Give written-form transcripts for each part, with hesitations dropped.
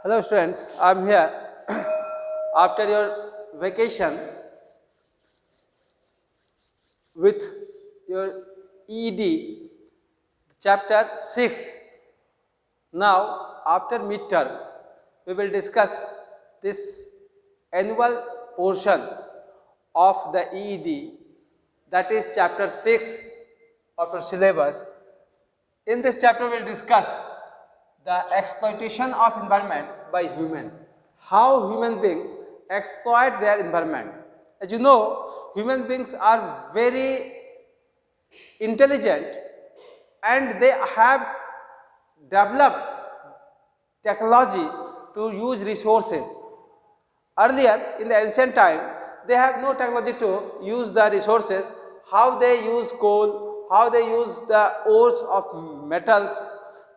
Hello students, I am here after your vacation with your ED chapter 6. Now after midterm we will discuss this annual portion of the ED, that is chapter 6 of our syllabus. In this chapter we will discuss the exploitation of environment by human, how human beings exploit their environment. As you know, human beings are very intelligent and they have developed technology to use resources. Earlier in the ancient time, they have no technology to use the resources, how they use coal, how they use the ores of metals.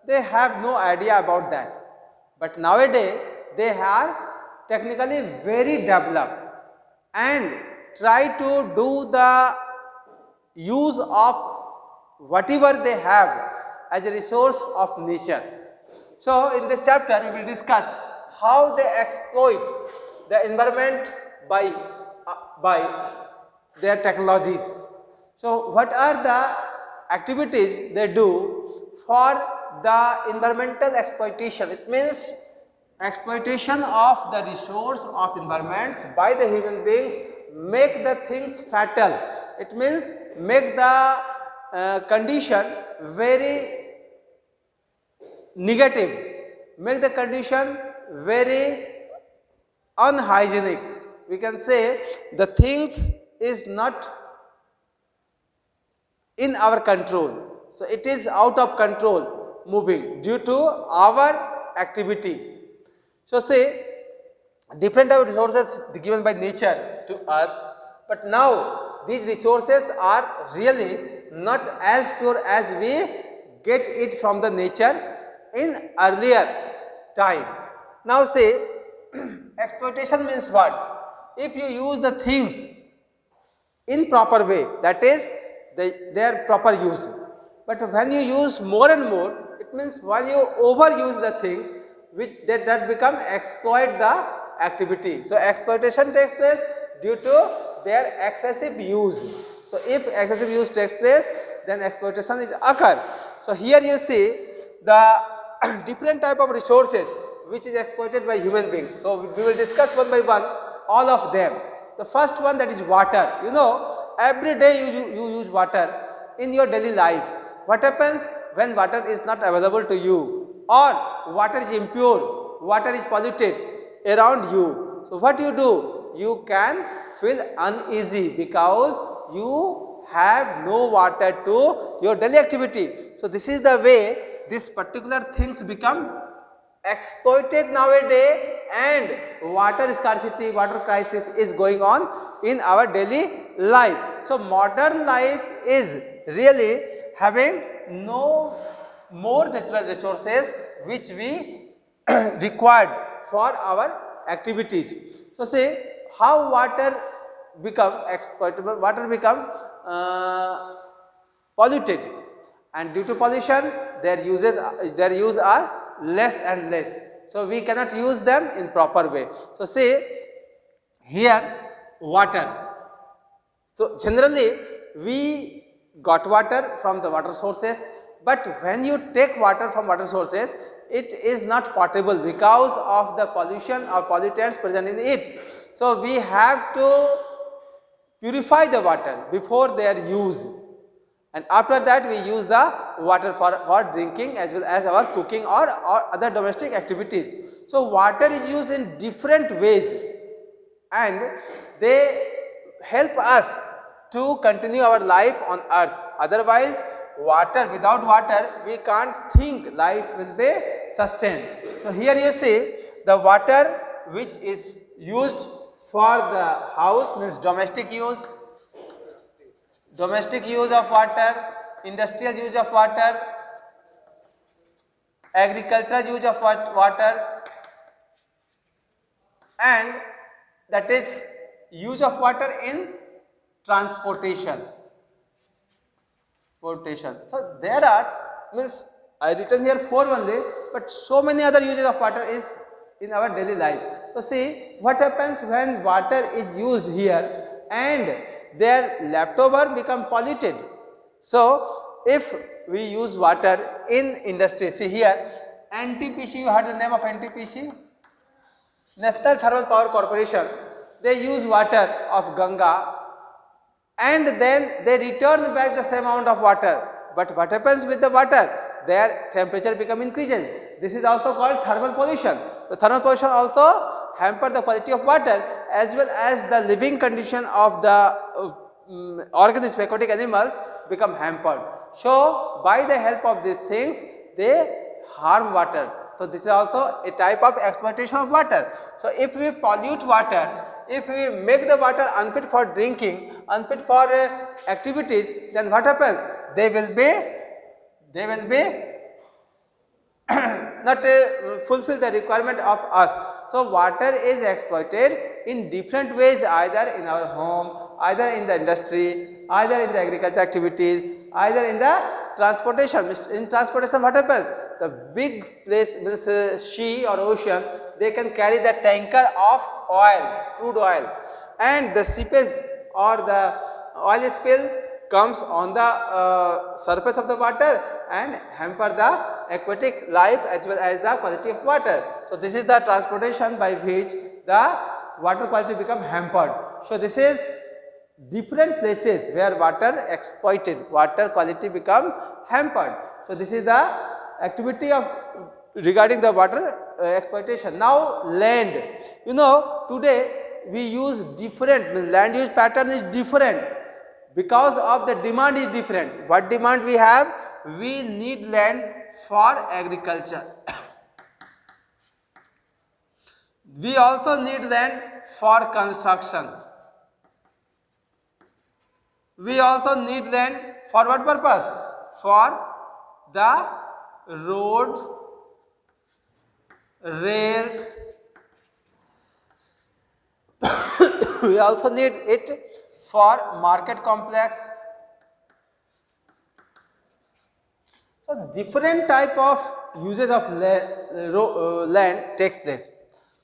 They have no idea about that. But nowadays, they are technically very developed and try to do the use of whatever they have as a resource of nature. So in this chapter we will discuss how they exploit the environment by their technologies. So what are the activities they do for the environmental exploitation? It means exploitation of the resource of environments by the human beings make the things fatal. It means make the condition very negative, make the condition very unhygienic. We can say the things is not in our control. So it is out of control moving due to our activity. So say different type of resources given by nature to us, but now these resources are really not as pure as we get it from the nature in earlier time. Now say exploitation means what? If you use the things in proper way, that is their proper use. But when you use more and more, it means when you overuse the things, which that become exploit the activity. So exploitation takes place due to their excessive use. So if excessive use takes place, then exploitation is occur. So here you see the different type of resources which is exploited by human beings. So we will discuss one by one all of them. The first one, that is water. You know, every day you use water in your daily life. What happens when water is not available to you, or water is impure, water is polluted around you? So what you do? You can feel uneasy because you have no water to your daily activity. So this is the way this particular things become exploited nowadays, and water scarcity, water crisis is going on in our daily life. So modern life is really having no more natural resources which we required for our activities. So say how water become exploitable, water become polluted, and due to pollution their use are less and less. So we cannot use them in proper way. So say here water. So generally we got water from the water sources, but when you take water from water sources, it is not potable because of the pollution or pollutants present in it. So we have to purify the water before their use, and after that we use the water for drinking as well as our cooking or other domestic activities. So water is used in different ways and they help us to continue our life on earth. Otherwise without water we can't think life will be sustained. So here you see the water which is used for the house, means domestic use of water, industrial use of water, agricultural use of water, and that is use of water in transportation. So there are, means I written here 4 only, but so many other uses of water is in our daily life. So see what happens when water is used here and their leftover become polluted. So if we use water in industry, see here NTPC, you heard the name of NTPC, National Thermal Power Corporation. They use water of Ganga and then they return back the same amount of water. But what happens with the water? Their temperature become increases. This is also called thermal pollution. The thermal pollution also hamper the quality of water as well as the living condition of the organisms, aquatic animals become hampered. So by the help of these things they harm water. So this is also a type of exploitation of water. So if we pollute water, if we make the water unfit for drinking, unfit for activities, then what happens? They will be not fulfill the requirement of us. So water is exploited in different ways, either in our home, either in the industry, either in the agriculture activities, either in the transportation. In transportation what happens? The big place means sea or ocean, they can carry the tanker of oil, crude oil, and the seepage or the oil spill comes on the surface of the water and hamper the aquatic life as well as the quality of water. So this is the transportation by which the water quality become hampered. So this is different places where water exploited, water quality become hampered. So this is the activity of regarding the water exploitation. Now land, you know, today we use different, land use pattern is different because of the demand is different. What demand we have? We need land for agriculture. We also need land for construction. We also need land for what purpose? For the roads, rails. We also need it for market complex. So different type of uses of land takes place.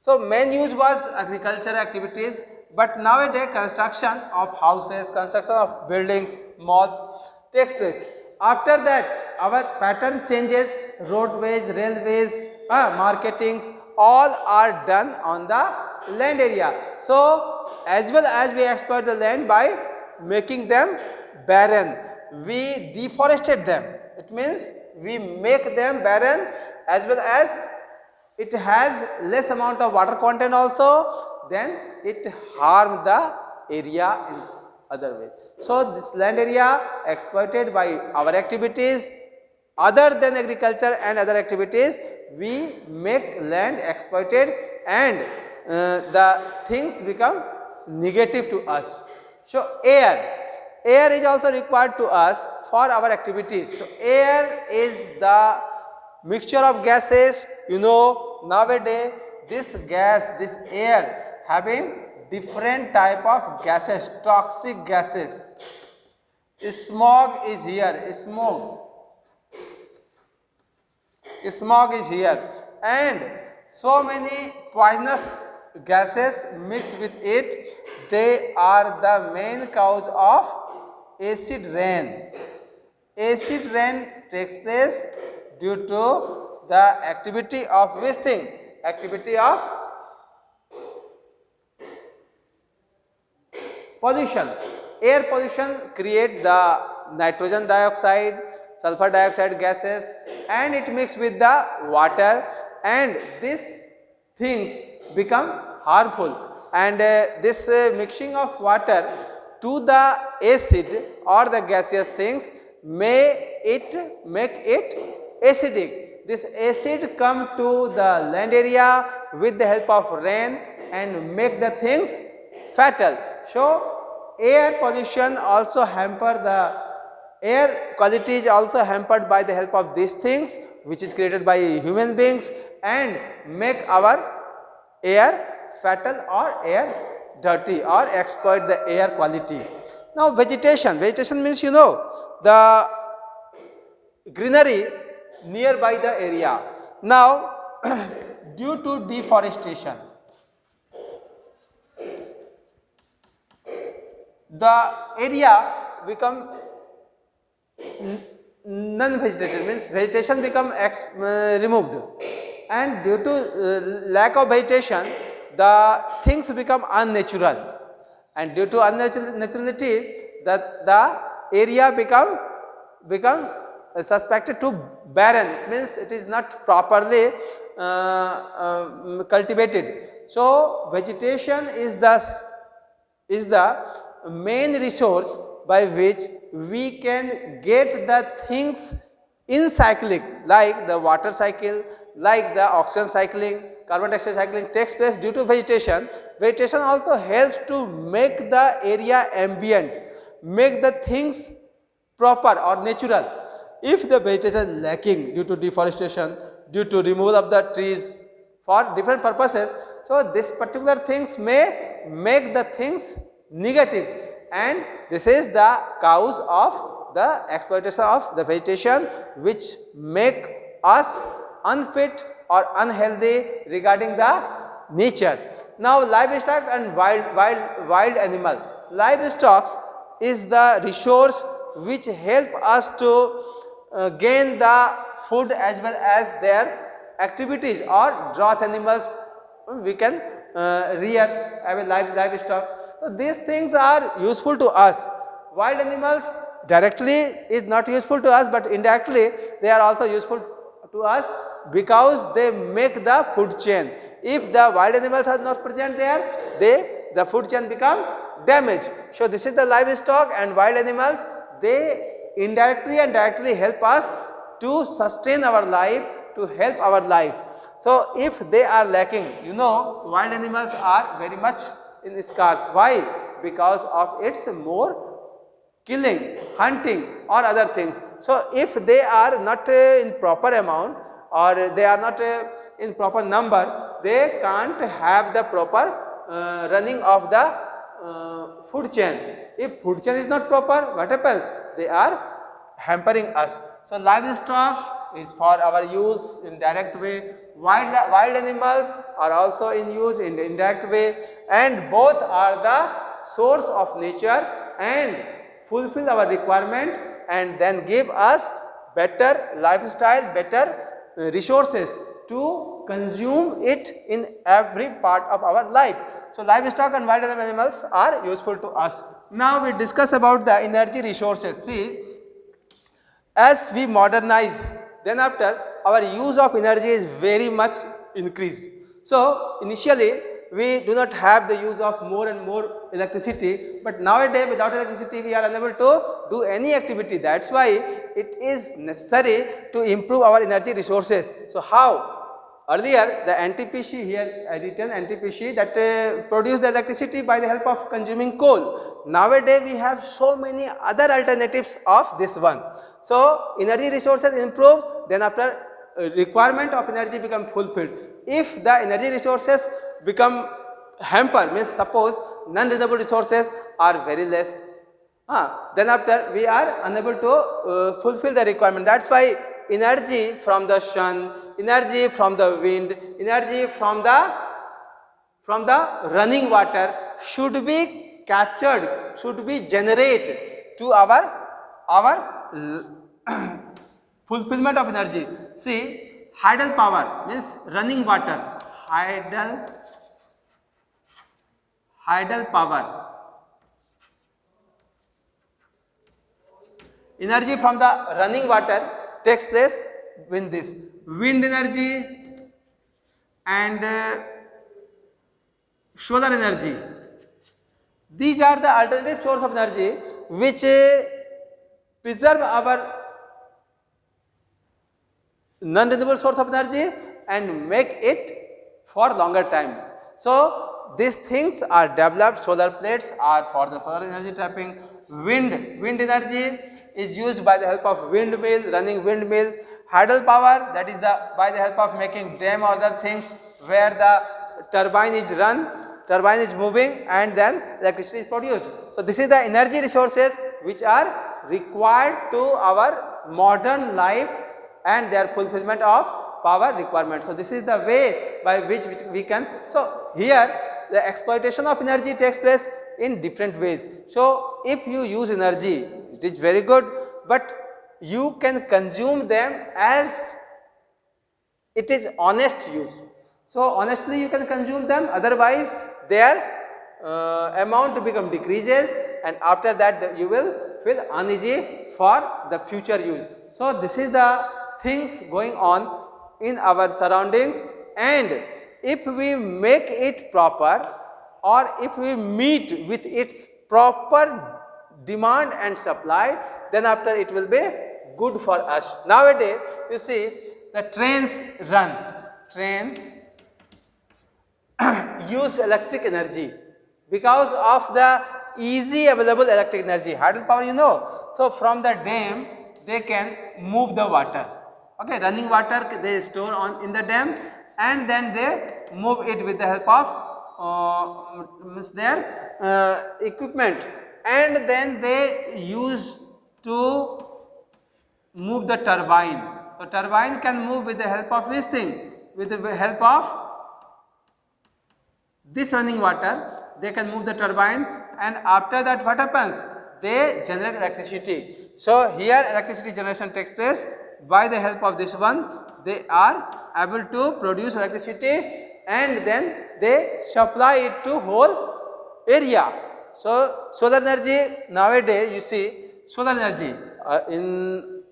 So main use was agricultural activities, but nowadays construction of houses, construction of buildings, malls takes place. After that our pattern changes, roadways, railways, marketings, all are done on the land area. So as well as we exploit the land by making them barren, we deforested them. It means we make them barren as well as it has less amount of water content also, then it harm the area in other ways. So this land area exploited by our activities other than agriculture and other activities, we make land exploited and the things become negative to us. So air is also required to us for our activities. So air is the mixture of gases. You know, nowadays this gas, this air having different type of gases, toxic gases. Smog is here, smog is here, and so many poisonous gases mixed with it. They are the main cause of acid rain. Acid rain takes place due to the activity of which thing? Activity of pollution. Air pollution create the nitrogen dioxide, sulfur dioxide gases, and it mix with the water, and these things become harmful. And this mixing of water to the acid or the gaseous things make it acidic. This acid come to the land area with the help of rain and make the things fatal. So air pollution also hamper the air quality is also hampered by the help of these things which is created by human beings and make our air fatal or air dirty or exploit the air quality. Now vegetation means, you know, the greenery nearby the area. Now due to deforestation. The area become non-vegetated, means vegetation become removed, and due to lack of vegetation the things become unnatural, and due to unnaturality the area become suspected to barren, means it is not properly cultivated. So vegetation is the main resource by which we can get the things in cyclic, like the water cycle, like the oxygen cycling, carbon dioxide cycling takes place due to vegetation. Vegetation also helps to make the area ambient, make the things proper or natural. If the vegetation is lacking due to deforestation, due to removal of the trees for different purposes, so this particular things may make the things negative, and this is the cause of the exploitation of the vegetation, which make us unfit or unhealthy regarding the nature. Now livestock and wild animal. Livestock is the resource which help us to gain the food as well as their activities, or draught animals we can rear have a livestock. So these things are useful to us. Wild animals directly is not useful to us, but indirectly they are also useful to us because they make the food chain. If the wild animals are not present there, the food chain become damaged. So this is the livestock and wild animals. They indirectly and directly help us to sustain our life, to help our life. So if they are lacking, wild animals are very much in scarce. Why? Because of its more killing, hunting or other things. So if they are not in proper amount, or they are not in proper number, they can't have the proper running of the food chain. If food chain is not proper, what happens? They are hampering us. So livestock is for our use in direct way. Wild animals are also in use in indirect way, and both are the source of nature and fulfill our requirement and then give us better lifestyle, better resources to consume it in every part of our life. So livestock and wild animals are useful to us. Now we discuss about the energy resources. See, as we modernize, then after our use of energy is very much increased. So initially we do not have the use of more and more electricity, but nowadays without electricity we are unable to do any activity. That's why it is necessary to improve our energy resources. So how? Earlier the NTPC, here I written NTPC, that produced the electricity by the help of consuming coal. Nowadays we have so many other alternatives of this one. So energy resources improve, then after requirement of energy become fulfilled. If the energy resources become hamper, means suppose non-renewable resources are very less, then after we are unable to fulfill the requirement. That's why energy from the sun, energy from the wind, energy from the running water should be captured, should be generated to our fulfillment of energy. See, tidal power means running water, tidal power. Energy from the running water takes place with this wind energy and solar energy. These are the alternative source of energy which preserve our non-renewable source of energy and make it for longer time. So these things are developed. Solar plates are for the solar energy trapping. Wind energy is used by the help of windmill, running windmill. Tidal power, that is by the help of making dam or other things where the turbine is moving and then electricity is produced. So this is the energy resources which are required to our modern life and their fulfillment of power requirement. So this is the way by which we can. So here the exploitation of energy takes place in different ways. So if you use energy, it is very good, but you can consume them as it is honest use. So honestly you can consume them, otherwise their amount become decreases, and after that you will feel uneasy for the future use. So this is the things going on in our surroundings, and if we make it proper, or if we meet with its proper demand and supply, then after it will be good for us. Nowadays you see the trains run, train use electric energy because of the easy available electric energy, hydropower, you know. So from the dam they can move the water, okay, running water they store on in the dam, and then they move it with the help of their equipment, and then they use to move the turbine. So turbine can move with the help of this thing, with the help of this running water they can move the turbine, and after that what happens, they generate electricity. So here electricity generation takes place by the help of this one, they are able to produce electricity, and then they supply it to whole area. So solar energy, nowadays you see solar energy in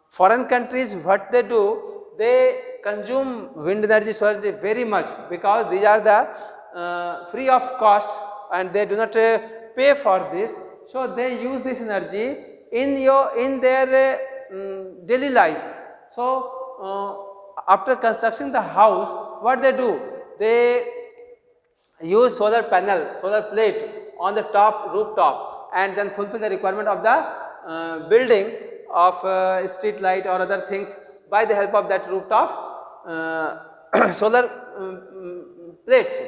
foreign countries, what they do, they consume wind energy, solar energy very much, because these are the free of cost and they do not pay for this. So they use this energy in their daily life. So after constructing the house, what they do, they use solar panel, solar plate on the top rooftop, and then fulfill the requirement of the building of street light or other things by the help of that rooftop solar plates.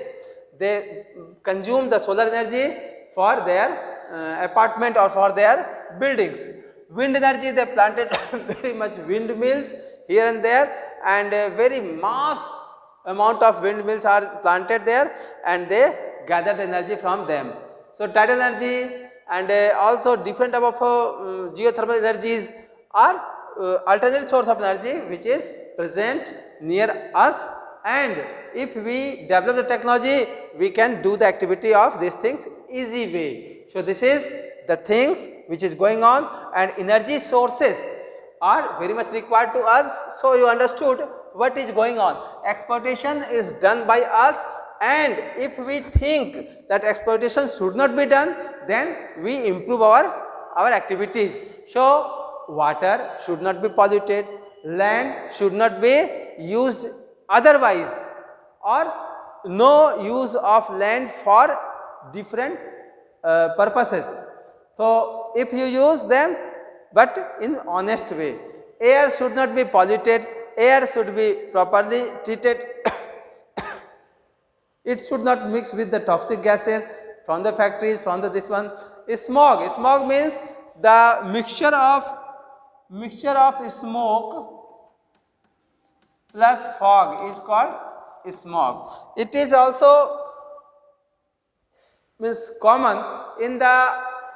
They consume the solar energy for their apartment or for their buildings. Wind energy, they planted very much windmills here and there, and a very mass amount of windmills are planted there, and they gather the energy from them. So tidal energy and also different type of geothermal energies are alternate source of energy which is present near us, and if we develop the technology, we can do the activity of these things easy way. So this is the things which is going on, and energy sources are very much required to us. So you understood what is going on. Exploitation is done by us, and if we think that exploitation should not be done, then we improve our activities. So water should not be polluted, land should not be used otherwise, or no use of land for different purposes. So if you use them, but in honest way. Air should not be polluted, air should be properly treated. It should not mix with the toxic gases from the factories, from the this one. Smog, smog means the mixture of smoke plus fog is called smog. It is also means common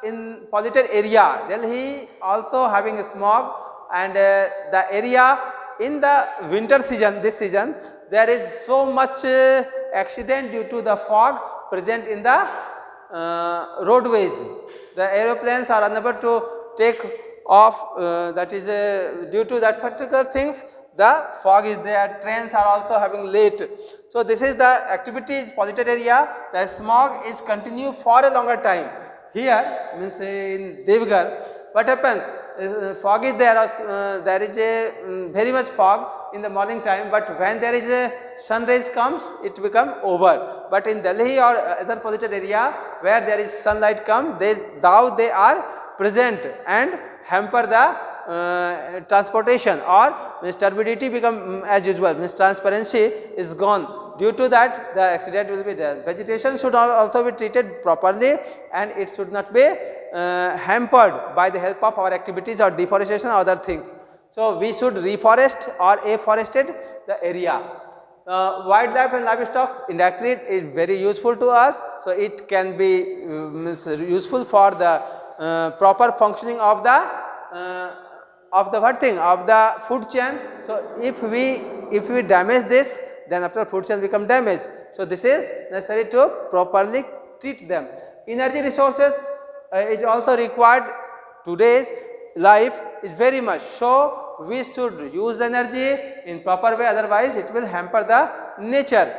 in polluted area. Delhi also having a smog, and the area in the winter season, this season, there is so much accident due to the fog present in the roadways. The aeroplanes are unable to take off, that is due to that particular things, the fog is there, trains are also having late. So this is the activity polluted area, the smog is continue for a longer time. Here means in Devgarh, what happens, fog is there, there is a very much fog in the morning time, but when there is a sun rays comes, it become over. But in Delhi or other polluted area where there is sunlight come, they are present and hamper the transportation, or means turbidity become as usual, means transparency is gone. Due to that, the accident will be there. Vegetation should also be treated properly, and it should not be hampered by the help of our activities or deforestation or other things. So we should reforest or afforested the area. Wildlife and livestock indirectly is very useful to us. So it can be useful for the proper functioning of the of the food chain. So if we damage this, then after food chain become damaged. So this is necessary to properly treat them. Energy resources is also required. Today's life is very much, so we should use the energy in proper way, otherwise it will hamper the nature.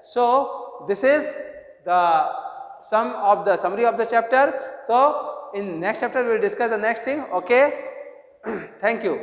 So this is the summary of the chapter. So in next chapter we will discuss the next thing. Okay. Thank you.